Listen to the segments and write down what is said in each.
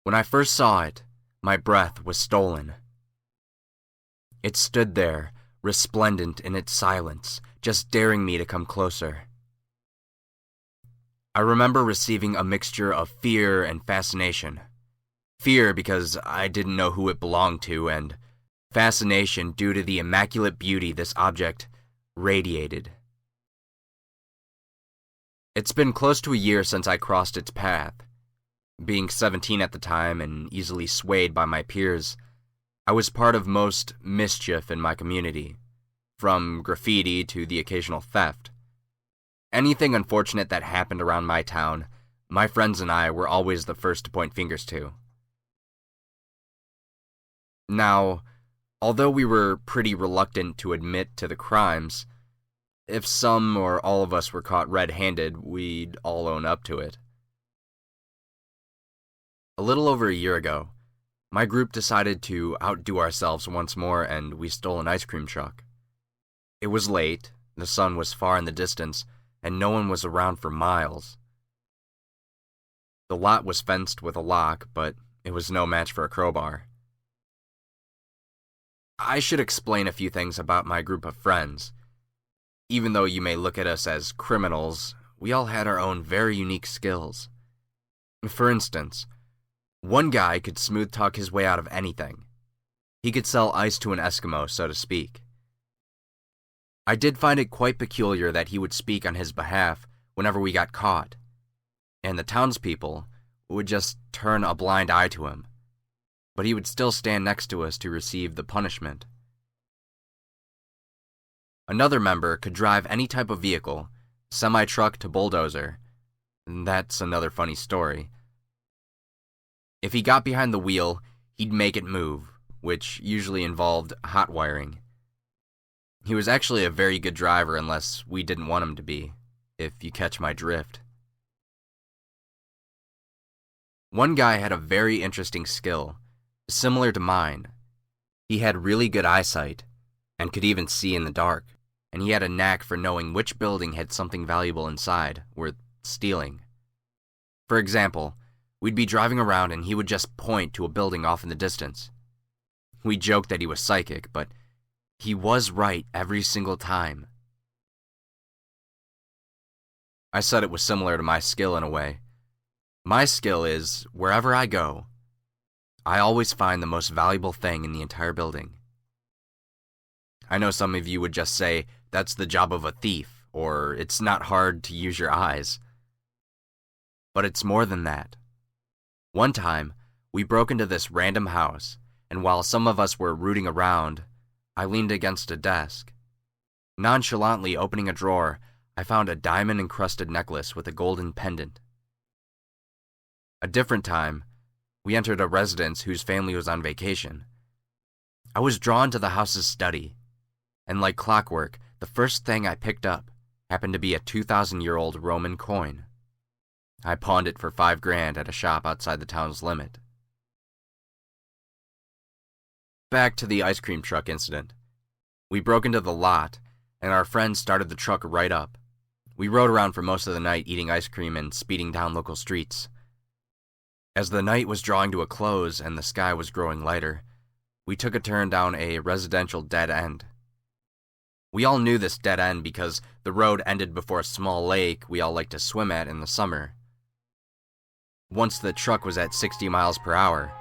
When I first saw it, my breath was stolen. It stood there, resplendent in its silence, just daring me to come closer. I remember receiving a mixture of fear and fascination. Fear because I didn't know who it belonged to, and fascination due to the immaculate beauty this object radiated. It's been close to a year since I crossed its path. Being 17 at the time and easily swayed by my peers, I was part of most mischief in my community, from graffiti to the occasional theft. Anything unfortunate that happened around my town, my friends and I were always the first to point fingers to. Now, although we were pretty reluctant to admit to the crimes, if some or all of us were caught red-handed, we'd all own up to it. A little over a year ago, my group decided to outdo ourselves once more, and we stole an ice cream truck. It was late, the sun was far in the distance, and no one was around for miles. The lot was fenced with a lock, but it was no match for a crowbar. I should explain a few things about my group of friends. Even though you may look at us as criminals, we all had our own very unique skills. For instance, one guy could smooth talk his way out of anything. He could sell ice to an Eskimo, so to speak. I did find it quite peculiar that he would speak on his behalf whenever we got caught, and the townspeople would just turn a blind eye to him, but he would still stand next to us to receive the punishment. Another member could drive any type of vehicle, semi-truck to bulldozer. That's another funny story. If he got behind the wheel, he'd make it move, which usually involved hot wiring. He was actually a very good driver unless we didn't want him to be, if you catch my drift. One guy had a very interesting skill, similar to mine. He had really good eyesight, and could even see in the dark, and he had a knack for knowing which building had something valuable inside, worth stealing. For example, we'd be driving around and he would just point to a building off in the distance. We joked that he was psychic, but he was right every single time. I said it was similar to my skill in a way. My skill is, wherever I go, I always find the most valuable thing in the entire building. I know some of you would just say, that's the job of a thief, or it's not hard to use your eyes. But it's more than that. One time, we broke into this random house, and while some of us were rooting around, I leaned against a desk. Nonchalantly opening a drawer, I found a diamond-encrusted necklace with a golden pendant. A different time, we entered a residence whose family was on vacation. I was drawn to the house's study, and like clockwork, the first thing I picked up happened to be a 2,000-year-old Roman coin. I pawned it for $5,000 at a shop outside the town's limit. Back to the ice cream truck incident. We broke into the lot, and our friends started the truck right up. We rode around for most of the night eating ice cream and speeding down local streets. As the night was drawing to a close and the sky was growing lighter, we took a turn down a residential dead end. We all knew this dead end because the road ended before a small lake we all like to swim at in the summer. Once the truck was at 60 miles per hour,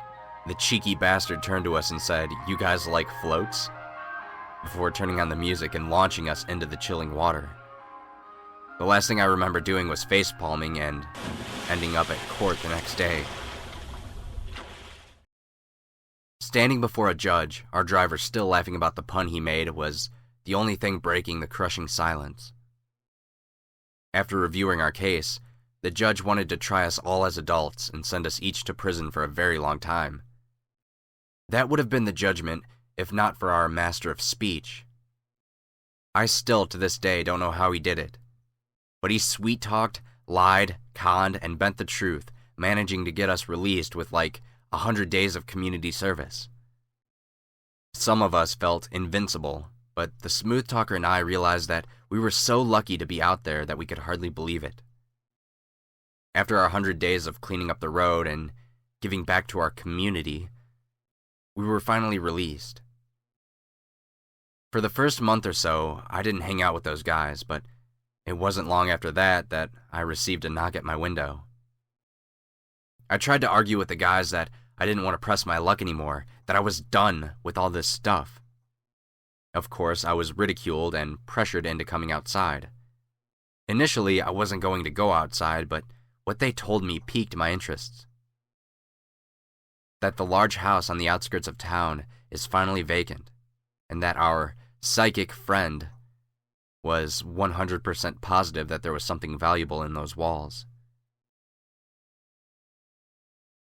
the cheeky bastard turned to us and said, "You guys like floats?" before turning on the music and launching us into the chilling water. The last thing I remember doing was facepalming and ending up at court the next day. Standing before a judge, our driver still laughing about the pun he made, was the only thing breaking the crushing silence. After reviewing our case, the judge wanted to try us all as adults and send us each to prison for a very long time. That would have been the judgment if not for our master of speech. I still, to this day, don't know how he did it. But he sweet-talked, lied, conned, and bent the truth, managing to get us released with like 100 days of community service. Some of us felt invincible, but the smooth talker and I realized that we were so lucky to be out there that we could hardly believe it. After our 100 days of cleaning up the road and giving back to our community, we were finally released. For the first month or so, I didn't hang out with those guys, but it wasn't long after that I received a knock at my window. I tried to argue with the guys that I didn't want to press my luck anymore, that I was done with all this stuff. Of course, I was ridiculed and pressured into coming outside. Initially, I wasn't going to go outside, but what they told me piqued my interests. That the large house on the outskirts of town is finally vacant, and that our psychic friend was 100% positive that there was something valuable in those walls.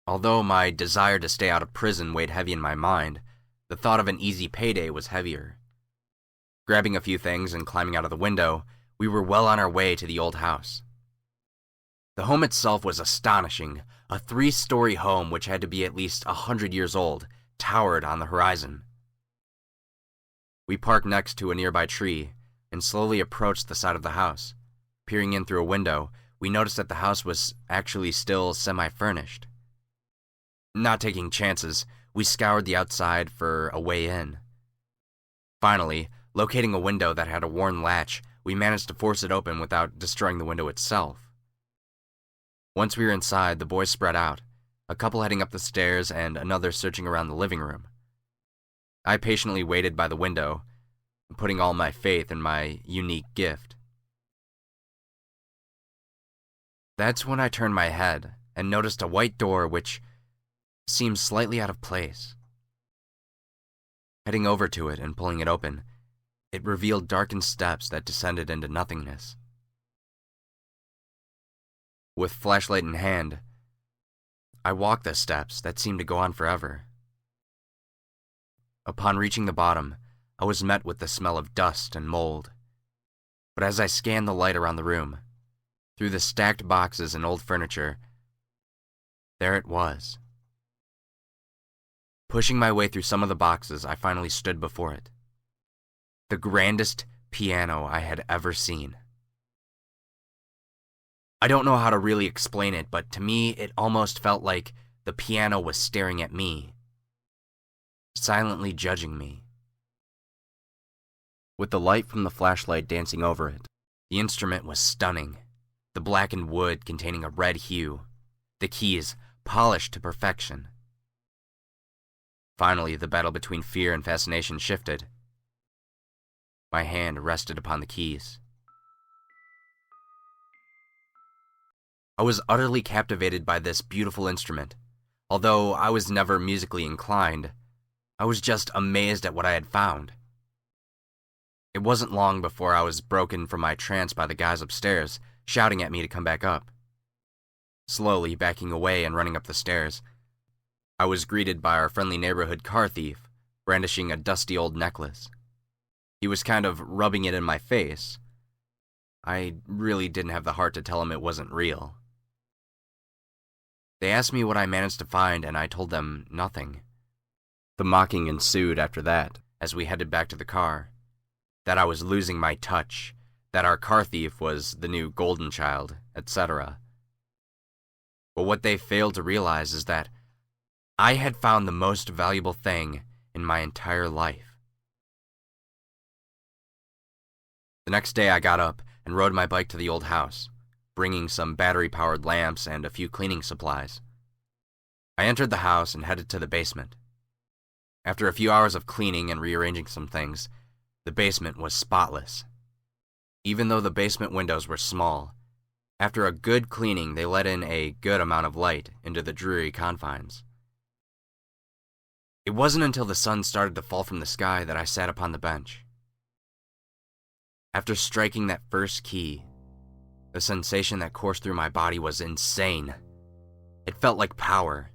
Although my desire to stay out of prison weighed heavy in my mind, the thought of an easy payday was heavier. Grabbing a few things and climbing out of the window, we were well on our way to the old house. The home itself was astonishing. A 3-story home which had to be at least 100 years old towered on the horizon. We parked next to a nearby tree and slowly approached the side of the house. Peering in through a window, we noticed that the house was actually still semi-furnished. Not taking chances, we scoured the outside for a way in. Finally, locating a window that had a worn latch, we managed to force it open without destroying the window itself. Once we were inside, the boys spread out, a couple heading up the stairs and another searching around the living room. I patiently waited by the window, putting all my faith in my unique gift. That's when I turned my head and noticed a white door which seemed slightly out of place. Heading over to it and pulling it open, it revealed darkened steps that descended into nothingness. With flashlight in hand, I walked the steps that seemed to go on forever. Upon reaching the bottom, I was met with the smell of dust and mold. But as I scanned the light around the room, through the stacked boxes and old furniture, there it was. Pushing my way through some of the boxes, I finally stood before it. The grandest piano I had ever seen. I don't know how to really explain it, but to me, it almost felt like the piano was staring at me, silently judging me. With the light from the flashlight dancing over it, the instrument was stunning, the blackened wood containing a red hue, the keys polished to perfection. Finally, the battle between fear and fascination shifted. My hand rested upon the keys. I was utterly captivated by this beautiful instrument. Although I was never musically inclined, I was just amazed at what I had found. It wasn't long before I was broken from my trance by the guys upstairs, shouting at me to come back up. Slowly backing away and running up the stairs, I was greeted by our friendly neighborhood car thief, brandishing a dusty old necklace. He was kind of rubbing it in my face. I really didn't have the heart to tell him it wasn't real. They asked me what I managed to find, and I told them nothing. The mocking ensued after that, as we headed back to the car. That I was losing my touch, that our car thief was the new golden child, etc. But what they failed to realize is that I had found the most valuable thing in my entire life. The next day I got up and rode my bike to the old house, bringing some battery-powered lamps and a few cleaning supplies. I entered the house and headed to the basement. After a few hours of cleaning and rearranging some things, the basement was spotless. Even though the basement windows were small, after a good cleaning they let in a good amount of light into the dreary confines. It wasn't until the sun started to fall from the sky that I sat upon the bench. After striking that first key, the sensation that coursed through my body was insane. It felt like power.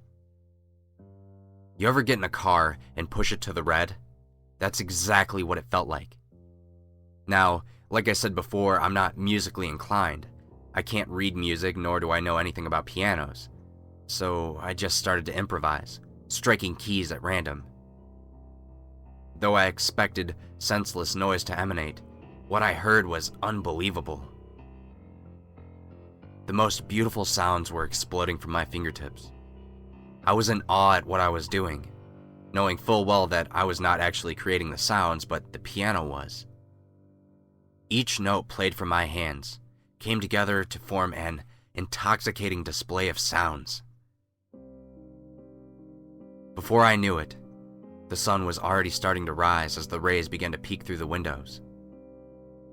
You ever get in a car and push it to the red? That's exactly what it felt like. Now, like I said before, I'm not musically inclined. I can't read music, nor do I know anything about pianos. So I just started to improvise, striking keys at random. Though I expected senseless noise to emanate, what I heard was unbelievable. The most beautiful sounds were exploding from my fingertips. I was in awe at what I was doing, knowing full well that I was not actually creating the sounds, but the piano was. Each note played from my hands came together to form an intoxicating display of sounds. Before I knew it, the sun was already starting to rise as the rays began to peek through the windows.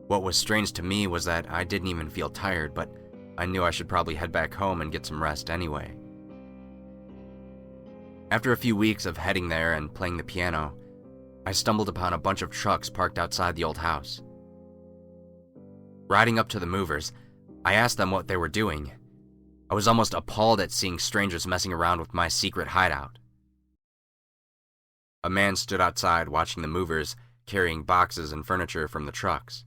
What was strange to me was that I didn't even feel tired, but I knew I should probably head back home and get some rest anyway. After a few weeks of heading there and playing the piano, I stumbled upon a bunch of trucks parked outside the old house. Riding up to the movers, I asked them what they were doing. I was almost appalled at seeing strangers messing around with my secret hideout. A man stood outside watching the movers carrying boxes and furniture from the trucks.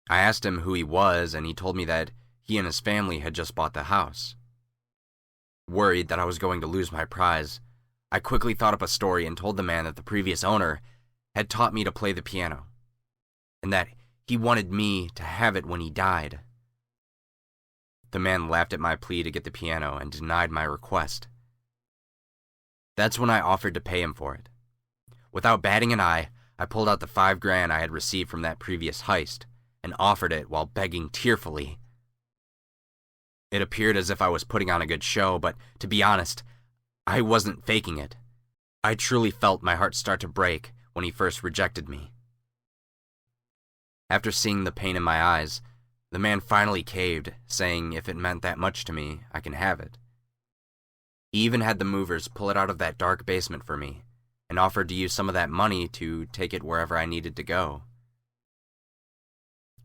I asked him who he was, and he told me that he and his family had just bought the house. Worried that I was going to lose my prize, I quickly thought up a story and told the man that the previous owner had taught me to play the piano, and that he wanted me to have it when he died. The man laughed at my plea to get the piano and denied my request. That's when I offered to pay him for it. Without batting an eye, I pulled out the $5,000 I had received from that previous heist and offered it while begging tearfully. It appeared as if I was putting on a good show, but to be honest, I wasn't faking it. I truly felt my heart start to break when he first rejected me. After seeing the pain in my eyes, the man finally caved, saying if it meant that much to me, I can have it. He even had the movers pull it out of that dark basement for me, and offered to use some of that money to take it wherever I needed to go.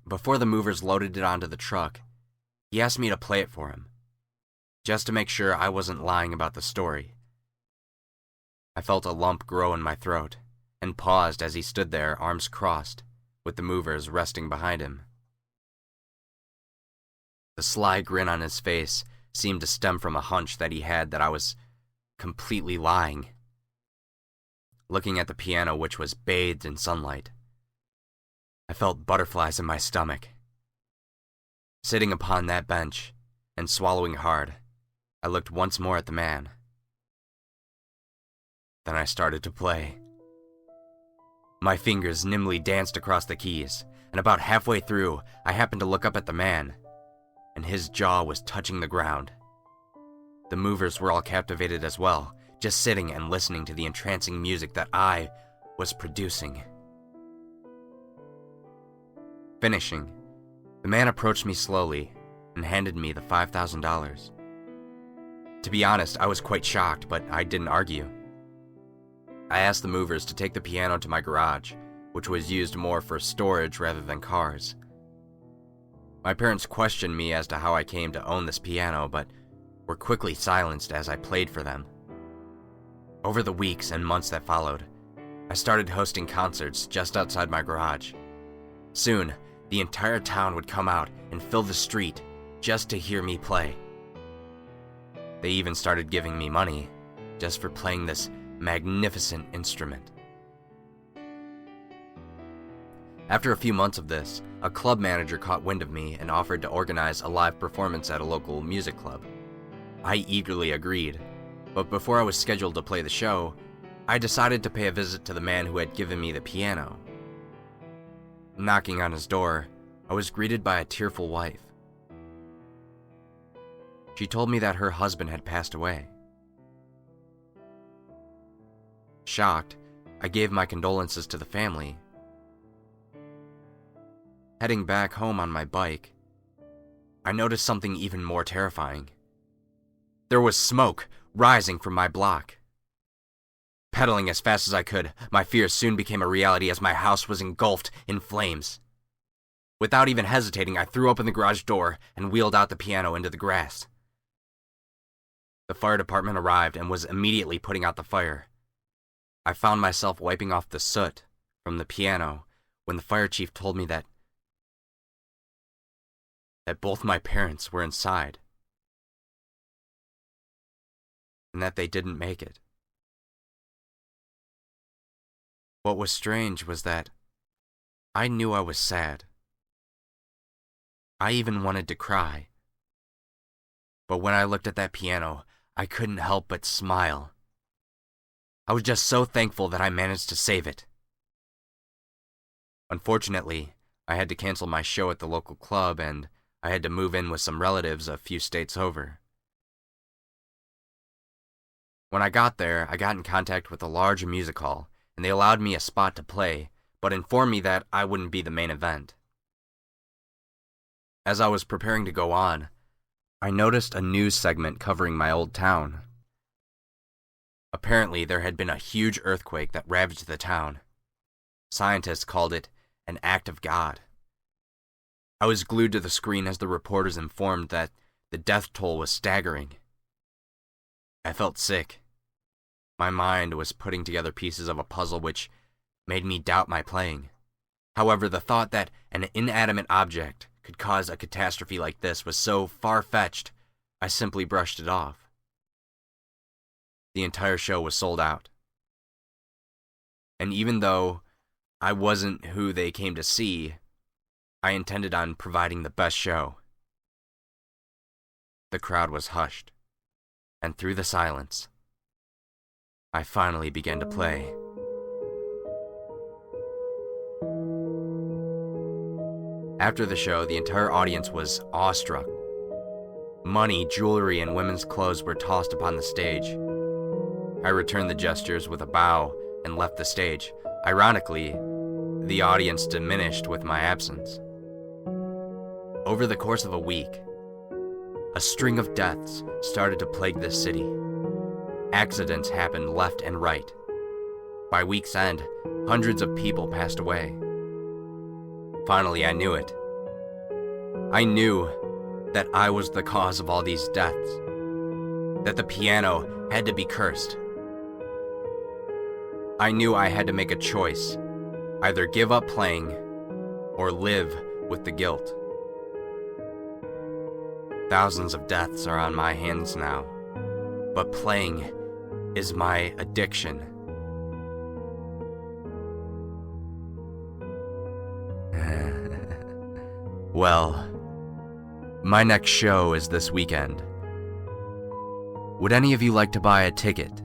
Before the movers loaded it onto the truck, he asked me to play it for him, just to make sure I wasn't lying about the story. I felt a lump grow in my throat, and paused as he stood there, arms crossed, with the movers resting behind him. The sly grin on his face seemed to stem from a hunch that he had that I was completely lying. Looking at the piano, which was bathed in sunlight, I felt butterflies in my stomach. Sitting upon that bench and swallowing hard, I looked once more at the man. Then I started to play. My fingers nimbly danced across the keys, and about halfway through, I happened to look up at the man, and his jaw was touching the ground. The movers were all captivated as well, just sitting and listening to the entrancing music that I was producing. Finishing, the man approached me slowly and handed me the $5,000. To be honest, I was quite shocked, but I didn't argue. I asked the movers to take the piano to my garage, which was used more for storage rather than cars. My parents questioned me as to how I came to own this piano, but were quickly silenced as I played for them. Over the weeks and months that followed, I started hosting concerts just outside my garage. Soon, the entire town would come out and fill the street just to hear me play. They even started giving me money just for playing this magnificent instrument. After a few months of this, a club manager caught wind of me and offered to organize a live performance at a local music club. I eagerly agreed, but before I was scheduled to play the show, I decided to pay a visit to the man who had given me the piano. Knocking on his door, I was greeted by a tearful wife. She told me that her husband had passed away. Shocked, I gave my condolences to the family. Heading back home on my bike, I noticed something even more terrifying. There was smoke rising from my block. Pedaling as fast as I could, my fears soon became a reality as my house was engulfed in flames. Without even hesitating, I threw open the garage door and wheeled out the piano into the grass. The fire department arrived and was immediately putting out the fire. I found myself wiping off the soot from the piano when the fire chief told me that both my parents were inside, and that they didn't make it. What was strange was that I knew I was sad. I even wanted to cry. But when I looked at that piano, I couldn't help but smile. I was just so thankful that I managed to save it. Unfortunately, I had to cancel my show at the local club, and I had to move in with some relatives a few states over. When I got there, I got in contact with a large music hall, and they allowed me a spot to play, but informed me that I wouldn't be the main event. As I was preparing to go on, I noticed a news segment covering my old town. Apparently, there had been a huge earthquake that ravaged the town. Scientists called it an act of God. I was glued to the screen as the reporters informed that the death toll was staggering. I felt sick. My mind was putting together pieces of a puzzle which made me doubt my playing. However, the thought that an inanimate object could cause a catastrophe like this was so far-fetched, I simply brushed it off. The entire show was sold out. And even though I wasn't who they came to see, I intended on providing the best show. The crowd was hushed, and through the silence, I finally began to play. After the show, the entire audience was awestruck. Money, jewelry, and women's clothes were tossed upon the stage. I returned the gestures with a bow and left the stage. Ironically, the audience diminished with my absence. Over the course of a week, a string of deaths started to plague this city. Accidents happened left and right. By week's end, hundreds of people passed away. Finally, I knew it. I knew that I was the cause of all these deaths, that the piano had to be cursed. I knew I had to make a choice, either give up playing or live with the guilt. Thousands of deaths are on my hands now, but playing is my addiction. Well, my next show is this weekend. Would any of you like to buy a ticket?